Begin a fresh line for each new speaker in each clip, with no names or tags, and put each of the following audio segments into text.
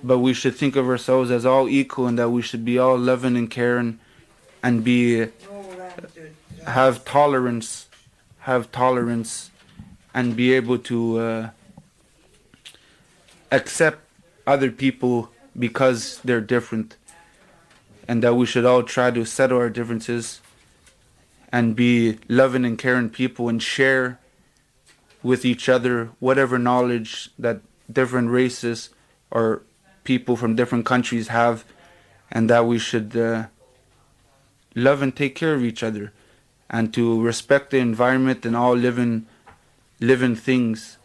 but we should think of ourselves as all equal, and that we should be all loving and caring, and be have tolerance, have tolerance, and be able to accept other people because they're different, and that we should all try to settle our differences and be loving and caring people and share with each other whatever knowledge that different races or people from different countries have, and that we should love and take care of each other, and to respect the environment and all living things,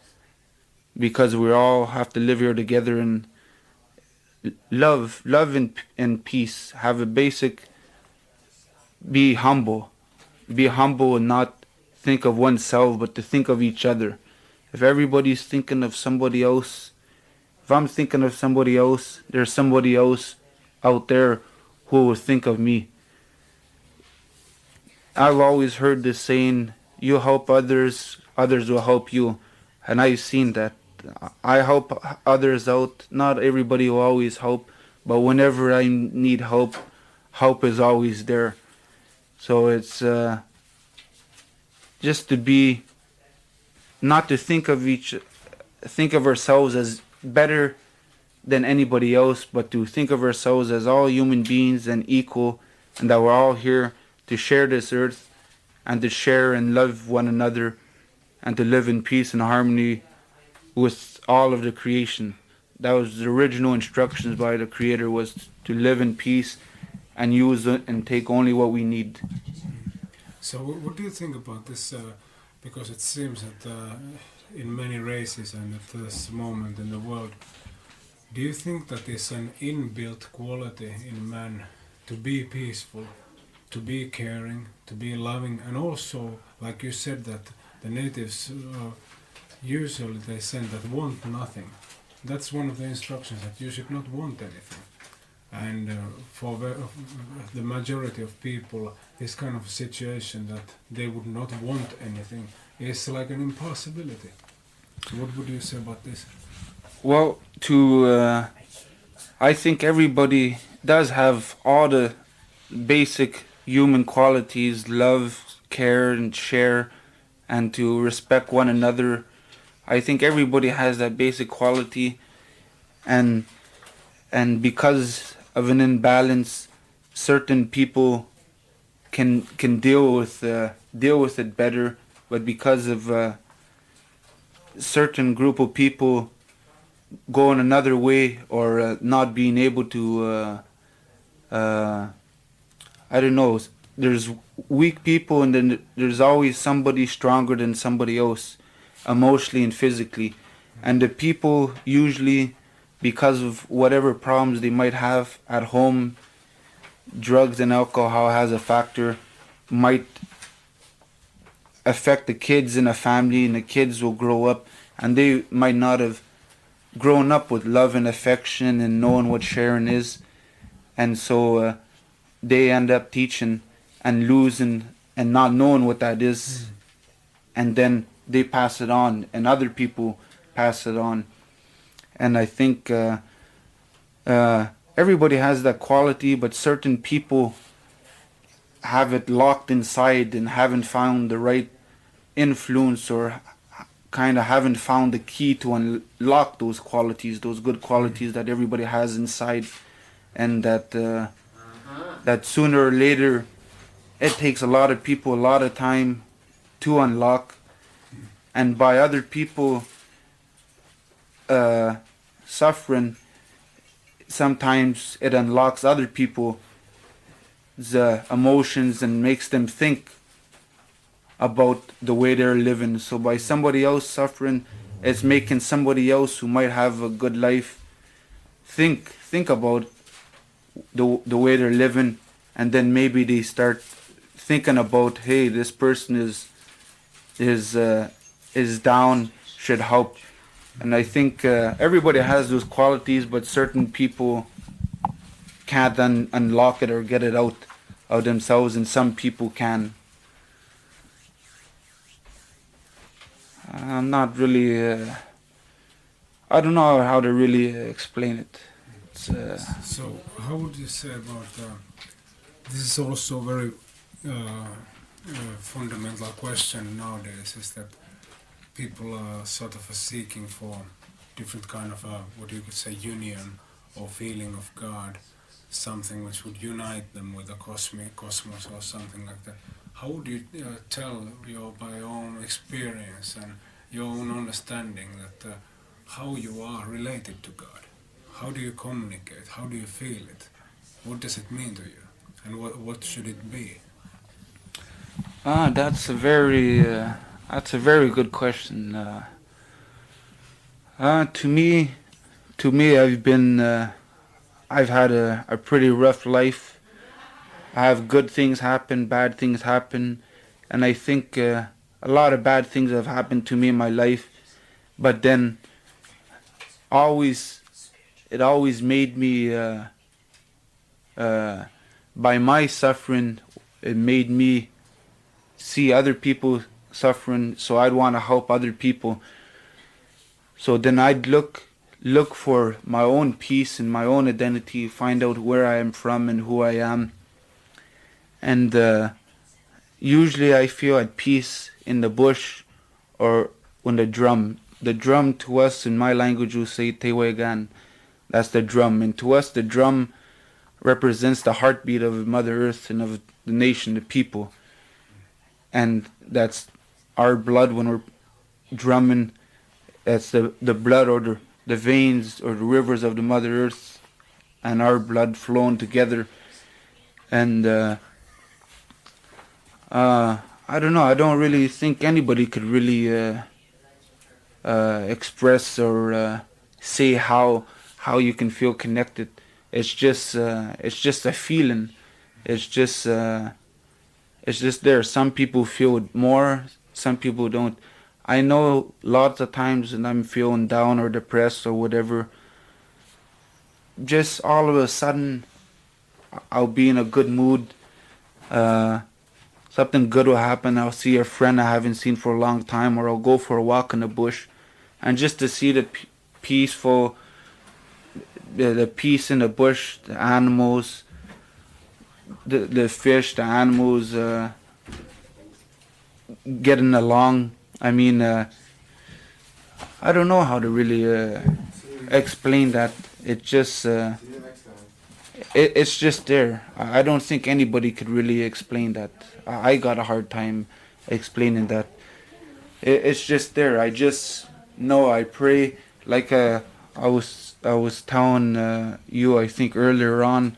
because we all have to live here together and love and peace. Have a basic, be humble, and not think of oneself, but to think of each other. If everybody's thinking of somebody else, if I'm thinking of somebody else, there's somebody else out there who will think of me. I've always heard this saying, you help others, others will help you. And I've seen that. I help others out. Not everybody will always help, but whenever I need help, help is always there. So it's just to be, not to think of ourselves as better than anybody else, but to think of ourselves as all human beings and equal, and that we're all here to share this earth, and to share and love one another, and to live in peace and harmony with all of the creation. That was the original instructions by the Creator, was to live in peace and use it and take only what we need.
So what do you think about this? Because it seems that in many races and at this moment in the world, do you think that it's an inbuilt quality in man to be peaceful, to be caring, to be loving, and also, like you said, that the natives usually they say that want nothing. That's one of the instructions, that you should not want anything. And for the majority of people, this kind of situation that they would not want anything is like an impossibility. What would you say about this?
Well, I think everybody does have all the basic human qualities: love, care, and share, and to respect one another. I think everybody has that basic quality, and because of an imbalance, certain people can deal with it better, but because of certain group of people going another way, or not being able to I don't know, there's weak people, and then there's always somebody stronger than somebody else, emotionally and physically. And the people usually, because of whatever problems they might have at home, drugs and alcohol has a factor, might affect the kids in a family, and the kids will grow up and they might not have grown up with love and affection and knowing what sharing is. And so they end up teaching and losing and not knowing what that is. And then they pass it on, and other people pass it on. And I think everybody has that quality, but certain people have it locked inside and haven't found the right influence, or kind of haven't found the key to unlock those qualities, those good qualities that everybody has inside. And that sooner or later, it takes a lot of people a lot of time to unlock. And by other people suffering, sometimes it unlocks other people's emotions and makes them think about the way they're living. So by somebody else suffering, it's making somebody else who might have a good life think about the way they're living, and then maybe they start thinking about, hey, this person is down, should help. And I think everybody has those qualities, but certain people can't unlock it or get it out of themselves, and some people can. I'm not really. I don't know how to really explain it. It's,
So, how would you say about this? Is also a very fundamental question nowadays. Is that people are sort of seeking for different kind of what you could say union or feeling of God, something which would unite them with the cosmic cosmos or something like that. How would you tell your by your own experience and your own understanding that how you are related to God? How do you communicate? How do you feel it? What does it mean to you? And what should it be?
ah, that's a very good question. To me, I've had a pretty rough life. I have good things happen, bad things happen, and I think a lot of bad things have happened to me in my life. But then, always, it always made me, uh, by my suffering, it made me see other people suffering. So I'd want to help other people. So then I'd look for my own peace and my own identity, find out where I am from and who I am, and usually I feel at peace in the bush or on the drum. The drum to us in my language will say Tewegan. That's the drum. And to us the drum represents the heartbeat of Mother Earth and of the nation, the people. And that's our blood when we're drumming. That's the blood or the veins or the rivers of the Mother Earth and our blood flowing together. And I don't know. I don't really think anybody could really express or say how you can feel connected. It's just a feeling. It's just it's just there. Some people feel it more. Some people don't. I know lots of times when I'm feeling down or depressed or whatever. Just all of a sudden, I'll be in a good mood. Uh, Something good will happen. I'll see a friend I haven't seen for a long time, or I'll go for a walk in the bush, and just to see the peaceful, the peace in the bush, the animals, the fish, the animals getting along. I mean, I don't know how to really explain that. It just it's just there. I don't think anybody could really explain that. I got a hard time explaining that. It's just there. I just know. I pray like I was telling you, I think earlier on,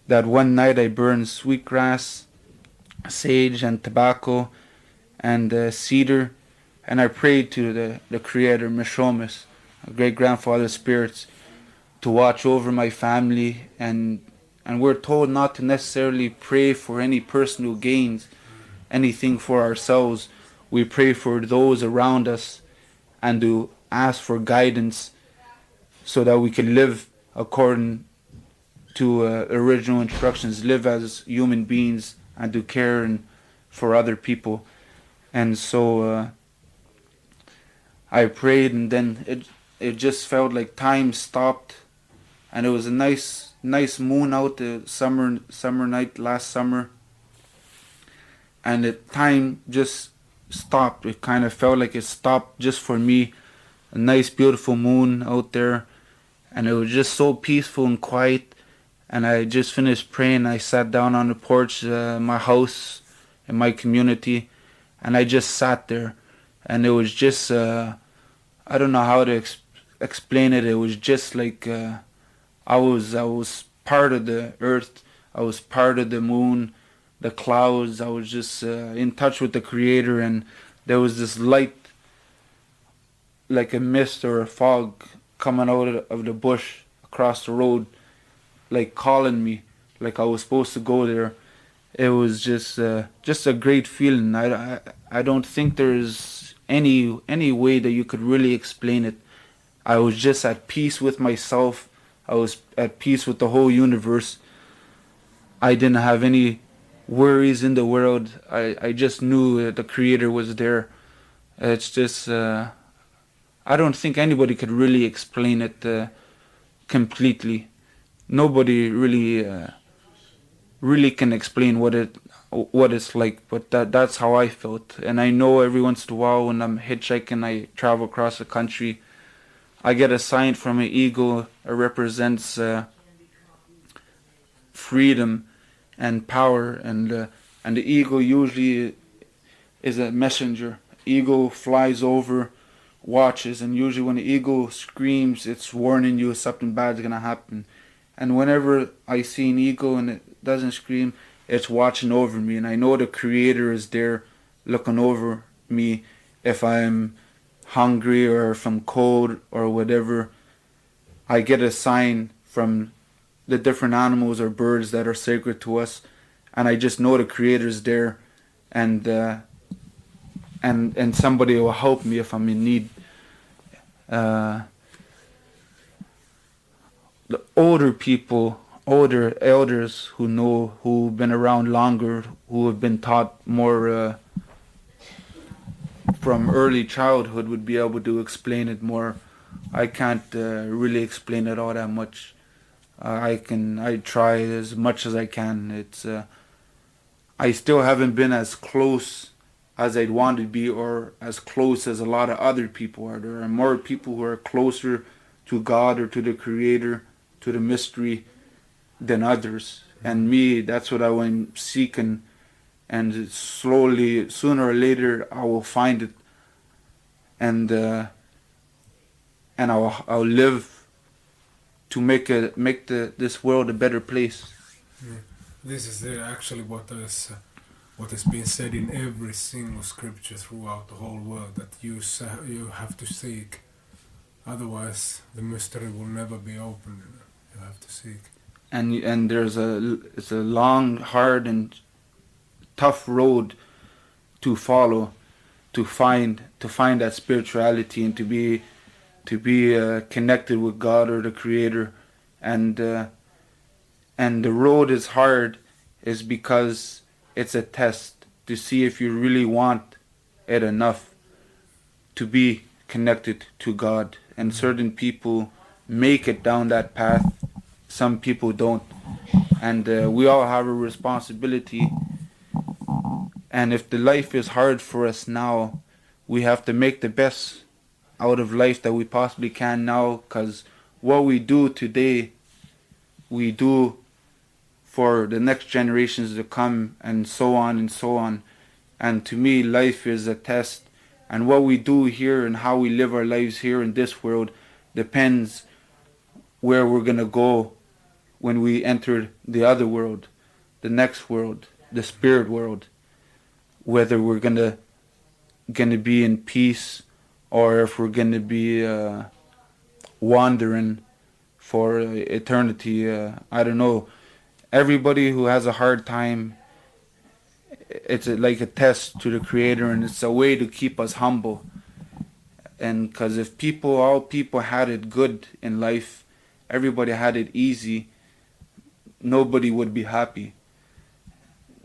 that one night I burned sweetgrass, sage, and tobacco, and cedar, and I prayed to the Creator, Mishomis, great grandfather spirits, to watch over my family, and we're told not to necessarily pray for any person who gains anything for ourselves. We pray for those around us and to ask for guidance so that we can live according to original instructions, live as human beings and to care for other people. And so I prayed, and then it just felt like time stopped, and it was a nice moon out, the summer night last summer, and the time just stopped. It kind of felt like it stopped just for me. A nice beautiful moon out there, and it was just so peaceful and quiet. And I just finished praying. I sat down on the porch, my house, in my community, and I just sat there, and it was just I don't know how to explain it. It was just like I was part of the earth. I was part of the moon, the clouds. I was just in touch with the Creator, and there was this light, like a mist or a fog, coming out of the bush across the road, like calling me, like I was supposed to go there. It was just a great feeling. I don't think there's any way that you could really explain it. I was just at peace with myself. I was at peace with the whole universe. I didn't have any worries in the world. I just knew the Creator was there. It's just I don't think anybody could really explain it. completely. Nobody really can explain what it's like, but that's how I felt. And I know every once in a while when I'm hitchhiking, I travel across the country, I get a sign from an eagle. It represents freedom and power, and the eagle usually is a messenger. Eagle flies over, watches, and usually when the eagle screams, it's warning you something bad's gonna happen. And whenever I see an eagle and it doesn't scream, it's watching over me, and I know the Creator is there, looking over me. If I'm hungry or if I'm cold or whatever, I get a sign from the different animals or birds that are sacred to us, and I just know the Creator's there, and and somebody will help me if I'm in need. Uh, the older people, older elders who've been around longer, who have been taught more from early childhood, would be able to explain it more. I can't really explain it all that much. I try as much as I can. I still haven't been as close as I'd want to be, or as close as a lot of other people are. There are more people who are closer to God or to the Creator, to the mystery, than others. And me, that's what I'm seeking. And slowly, sooner or later, I will find it, and I'll live to make this world a better place.
Yeah. This is actually what has been said in every single scripture throughout the whole world, that you have to seek, otherwise the mystery will never be opened. You have to seek.
And it's a long, hard, and tough road to follow, to find that spirituality, and to be connected with God or the Creator. And the road is hard is because it's a test to see if you really want it enough to be connected to God. And certain people make it down that path, some people don't. And we all have a responsibility. And if the life is hard for us now, we have to make the best out of life that we possibly can now, because what we do today, we do for the next generations to come, and so on and so on. And to me, life is a test, and what we do here and how we live our lives here in this world depends where we're gonna go when we enter the other world, the next world, the spirit world. Whether we're gonna be in peace, or if we're gonna be wandering for eternity. I don't know. Everybody who has a hard time, it's like a test to the Creator, and it's a way to keep us humble. And because if all people had it good in life, everybody had it easy, nobody would be happy.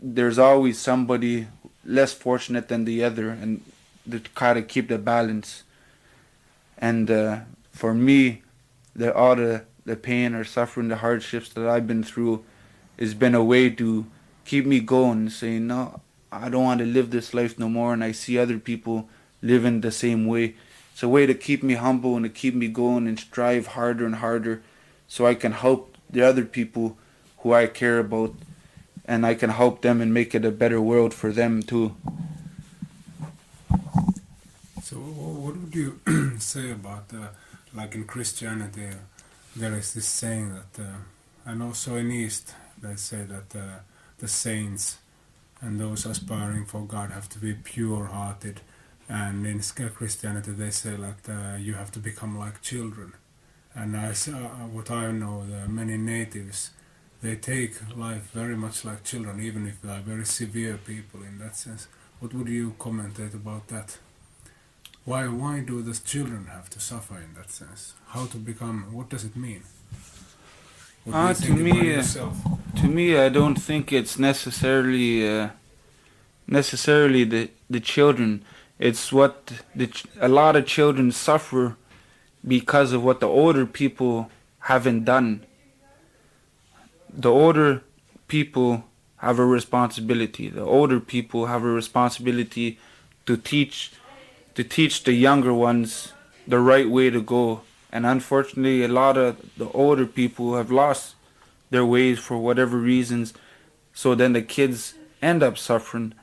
There's always somebody less fortunate than the other, and to try to keep the balance. And for me, all the pain or suffering, the hardships that I've been through, has been a way to keep me going, saying, no, I don't want to live this life no more, and I see other people living the same way. It's a way to keep me humble and to keep me going and strive harder and harder, so I can help the other people who I care about, and I can help them and make it a better world for them too.
So what would you say about, like in Christianity, there is this saying that, and also in East, they say that the saints and those aspiring for God have to be pure-hearted, and in Christianity they say that you have to become like children. And what I know, the many natives, they take life very much like children, even if they are very severe people in that sense. What would you commentate about that? Why do the children have to suffer in that sense? How to become? What does it mean? What do you think about yourself?
To me, I don't think it's necessarily the children. It's what a lot of children suffer because of what the older people haven't done. The older people have a responsibility. The older people have a responsibility to teach the younger ones the right way to go. And unfortunately, a lot of the older people have lost their ways for whatever reasons. So then the kids end up suffering,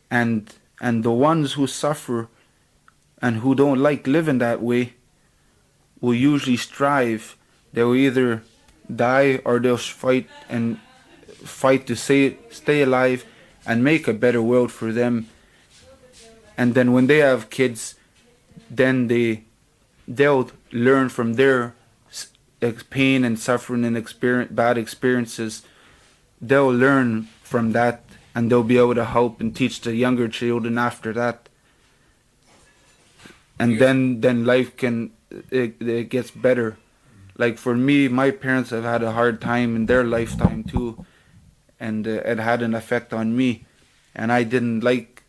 and the ones who suffer and who don't like living that way will usually strive. They will either die or they'll fight to stay alive and make a better world for them. And then when they have kids, then they'll learn from their pain and suffering and bad experiences. They'll learn from that, and they'll be able to help and teach the younger children after that. And
Yes.
then life it gets better. Like for me, my parents have had a hard time in their lifetime too, and it had an effect on me, and I didn't like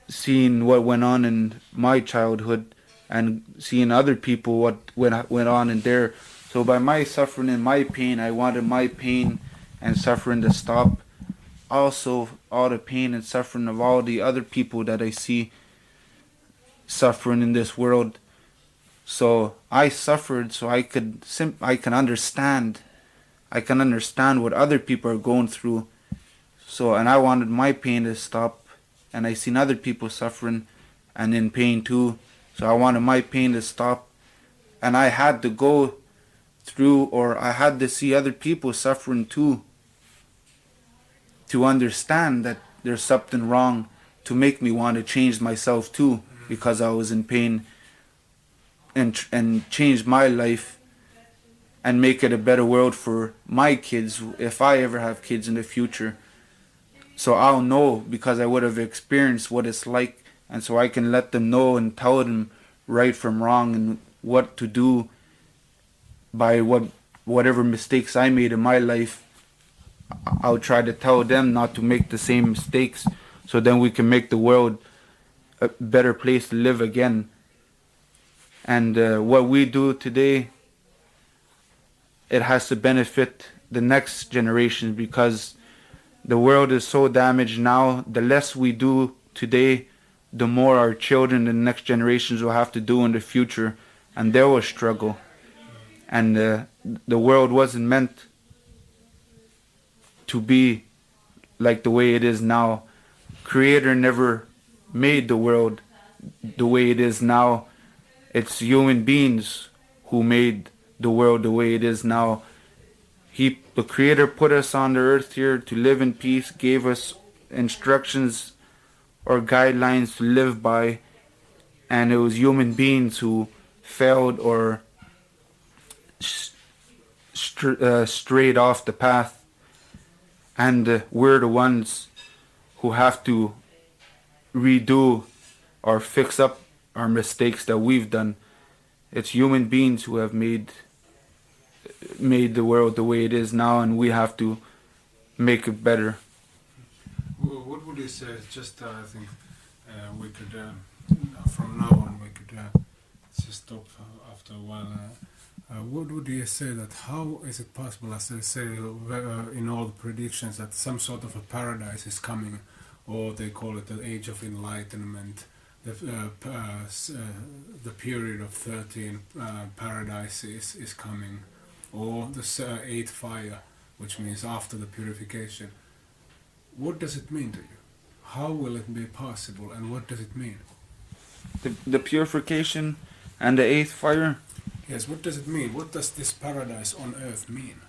seeing what went on in my childhood and seeing other people what went on in their. So by my suffering and my pain, I wanted my pain and suffering to stop. Also, all the pain and suffering of all the other people that I see suffering in this world. So I suffered so I can understand. I can understand what other people are going through. So, and I wanted my pain to stop, and I seen other people suffering and in pain too. So I wanted my pain to stop, and I had to go through, or I had to see other people suffering too, to understand that there's something wrong, to make me want to change myself too, because I was in pain, and change my life and make it a better world for my kids if I ever have kids in the future. So I'll know, because I would have experienced what it's like, and so I can let them know and tell them right from wrong and what to do by whatever mistakes I made in my life. I'll try to tell them not to make the same mistakes, so then we can make the world a better place to live again. And what we do today, it has to benefit the next generation, because the world is so damaged now. The less we do today, the more our children and the next generations will have to do in the future, and they will struggle. And the world wasn't meant to be like the way it is now. Creator never made the world the way it is now. It's human beings who made the world the way it is now. The Creator put us on the earth here to live in peace, gave us instructions or guidelines to live by, and it was human beings who failed or strayed off the path, and we're the ones who have to redo or fix up our mistakes that we've done. It's human beings who have made the world the way it is now, and we have to make it better.
What would you say? Just I think we could from now on we could just stop after a while. What would you say that how is it possible, as they say in all the predictions, that some sort of a paradise is coming, or they call it the age of enlightenment, the period of 13 paradises is coming, or the eighth fire, which means after the purification. What does it mean to you? How will it be possible, and what does it mean?
The purification and the eighth fire.
Yes, what does it mean? What does this paradise on earth mean?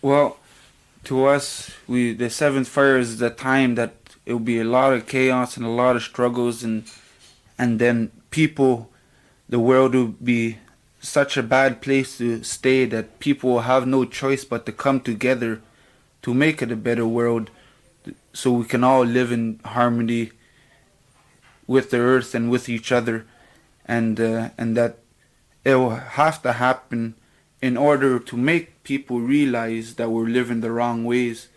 Well, to us, the seventh fire is the time that it will be a lot of chaos and a lot of struggles, and then people, the world will be such a bad place to stay that people will have no choice but to come together to make it a better world, so we can all live in harmony with the earth and with each other, and that it will have to happen in order to make people realize that we're living the wrong ways,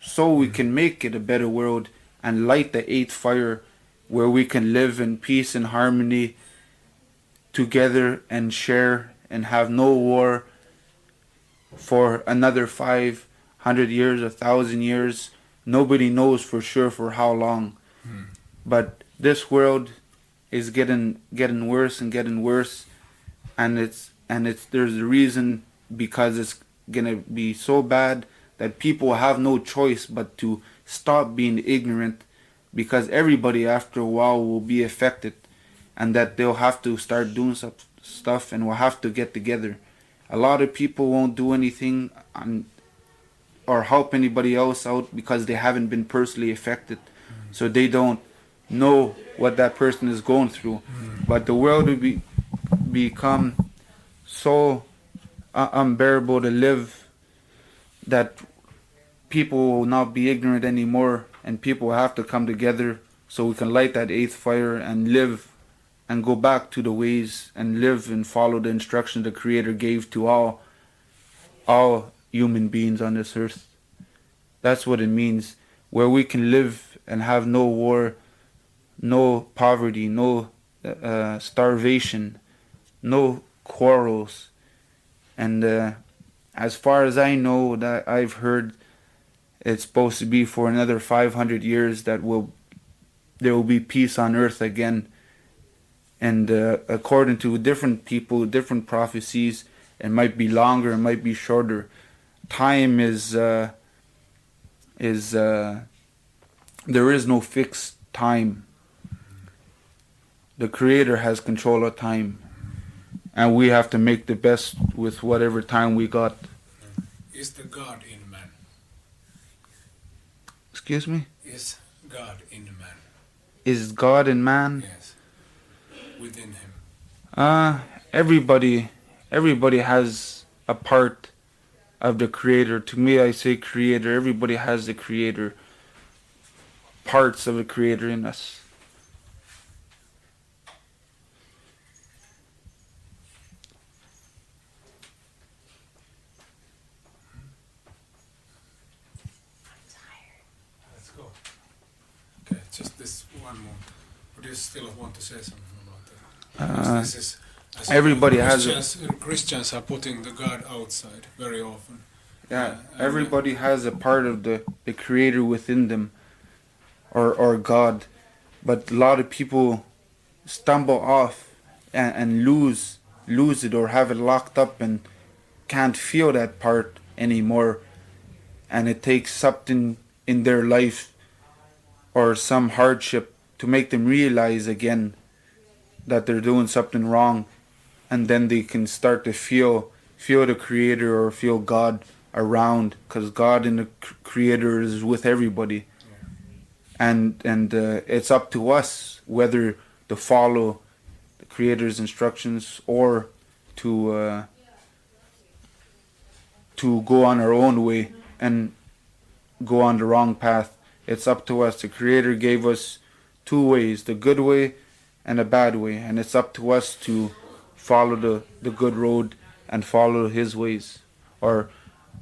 so we can make it a better world and light the eighth fire, where we can live in peace and harmony together and share and have no war for another 500 years, 1,000 years. Nobody knows for sure for how long. But this world is getting worse and getting worse, and it's there's a reason, because it's gonna be so bad that people have no choice but to stop being ignorant, because everybody after a while will be affected, and that they'll have to start doing some stuff and will have to get together. A lot of people won't do anything or help anybody else out because they haven't been personally affected, so they don't know what that person is going through. But the world will become so unbearable to live that people will not be ignorant anymore, and people will have to come together so we can light that eighth fire and live and go back to the ways and live and follow the instructions the Creator gave to all human beings on this earth. That's what it means, where we can live and have no war, no poverty, no starvation, no quarrels. And as far as I know, that I've heard, it's supposed to be for another 500 years that there will be peace on earth again. And according to different people, different prophecies, it might be longer, it might be shorter. Time is there is no fixed time. The Creator has control of time, and we have to make the best with whatever time we got.
Is the God in man?
Excuse me?
Is God in man?
Is God in man?
Yes. Within him.
Everybody has a part of the Creator. To me, I say Creator. Everybody has the Creator, parts of the Creator in us.
Let's go. Okay, just this one more. Or do you still want to say something about that? Because this is, as
everybody
you know,
has
Christians are putting the God outside very often.
Yeah, everybody has a part of the Creator within them, or God, but a lot of people stumble off and lose it, or have it locked up and can't feel that part anymore, and it takes something in their life or some hardship to make them realize again that they're doing something wrong, and then they can start to feel the Creator or feel God around, because God and the Creator is with everybody. And it's up to us whether to follow the Creator's instructions or to go on our own way and go on the wrong path. It's up to us. The Creator gave us two ways, the good way and the bad way, and it's up to us to follow the good road and follow His ways, or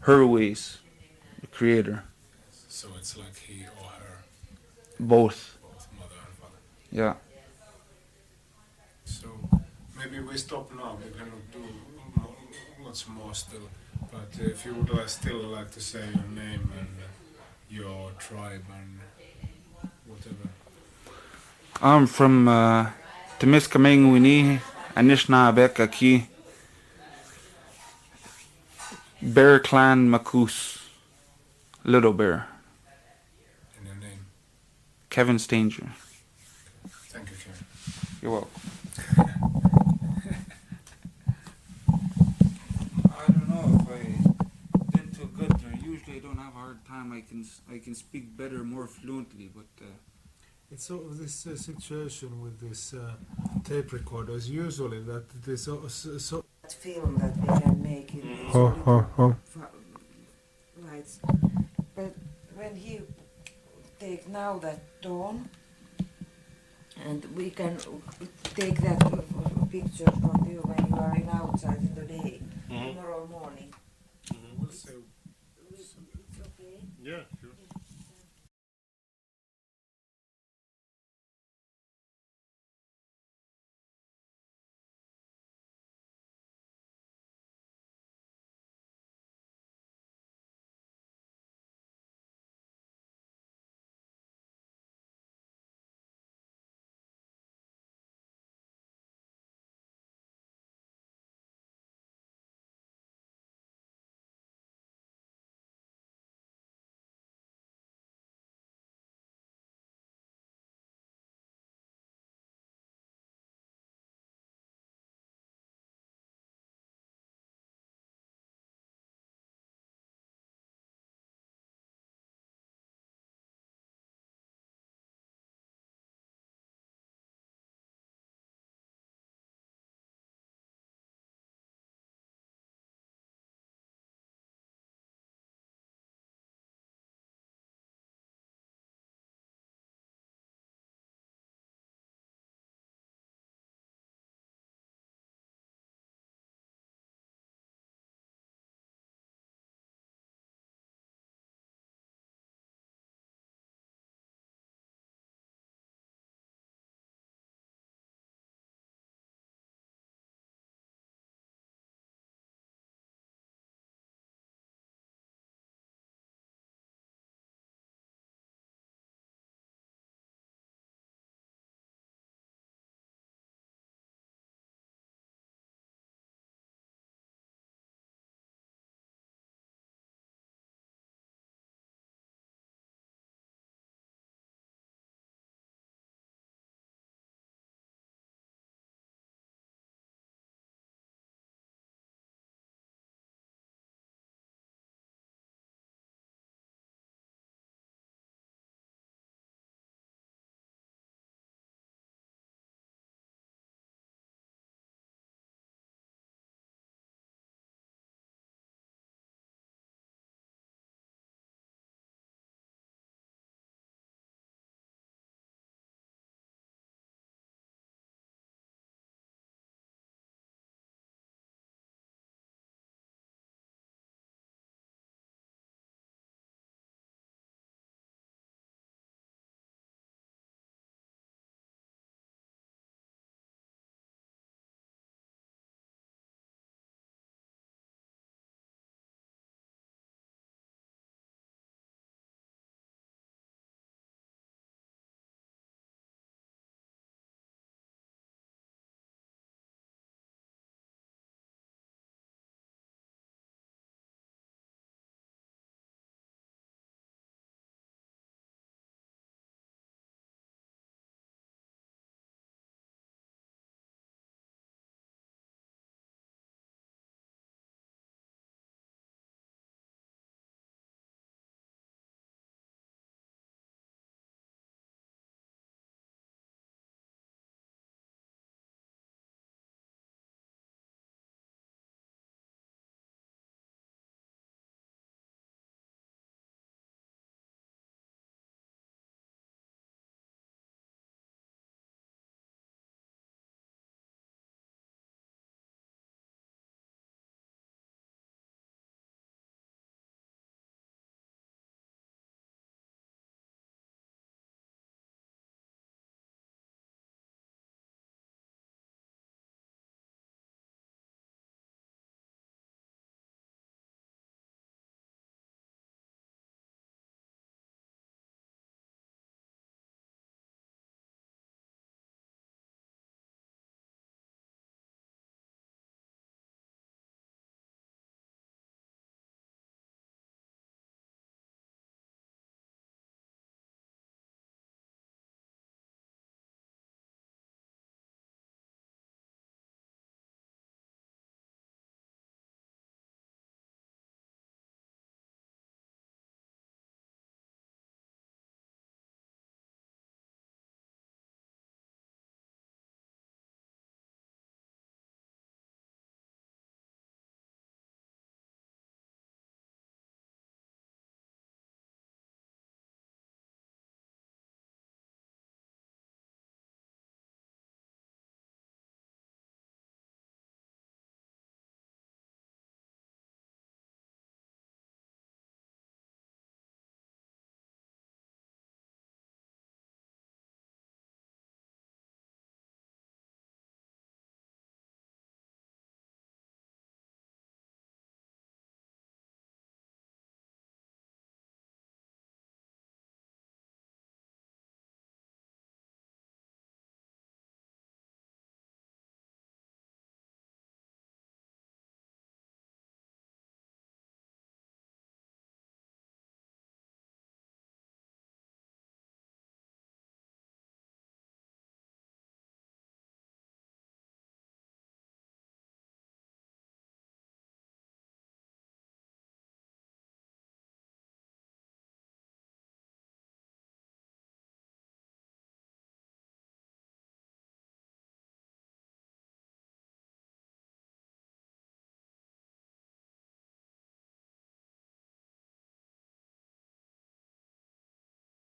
her ways, the Creator.
So it's like he or her.
Both.
Both mother and father.
Yeah.
So maybe we stop now. We cannot do lots more still. But if you would still like to say your name and your tribe and whatever.
I'm from Temiskamingwini, Anishnabe Aki, Bear Clan Macoos, Little Bear.
And your name?
Kevin Stanger.
Thank you, Kevin.
You're welcome. I don't know if I did too good there. Usually I don't have a hard time. I can speak better, more fluently, but
it's sort of this situation with this tape recorders. Usually that this so
film that we can make in lights. But when he take now that tone, and we can take that picture from you when you are in outside in the day, tomorrow morning.
so
It's okay.
Yeah.